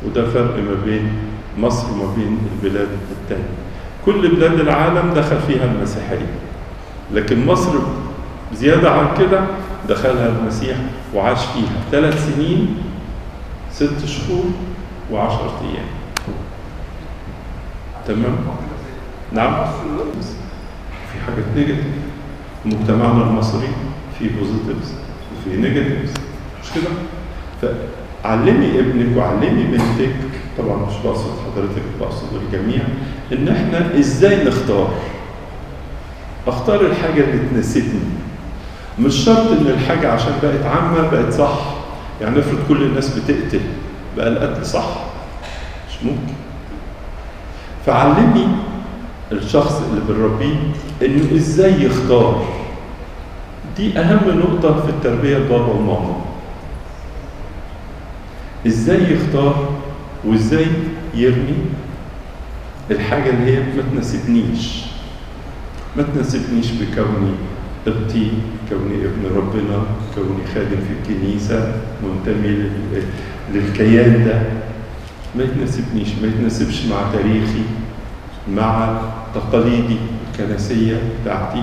وده فرق ما بين مصر وما بين البلاد التانية. كل بلاد العالم دخل فيها المسيحية، لكن مصر زيادة عن كده دخلها المسيح وعاش فيها 3 سنين 6 شهور و10 أيام. تمام؟ نعم؟ في حاجات نيجاتيف. مجتمعنا المصري فيه بوزيتيفز وفيه نيجاتيفز، مش كده؟ فعلمي ابنك وعلمي بنتك، طبعا مش بقصد حضرتك، بقصد الجميع، ان احنا ازاي نختار. اختار الحاجة اللي تناسبني. مش شرط ان الحاجة عشان بقت عامة بقت صح. يعني افرض كل الناس بتقتل بقى القتل صح؟ مش ممكن. فعلمي الشخص اللي بنربيه انه ازاي يختار. دي اهم نقطة في التربية البابا والماما. ازاي يختار وازاي يرمي الحاجة اللي هي ما تناسبنيش. ما تناسبنيش بكوني قبطي، كوني ابن ربنا، كوني خادم في الكنيسة، منتمي للكيان ده. ما يتناسبنيش، ما يتناسبش مع تاريخي، مع تقاليدي الكنسية بتاعتي.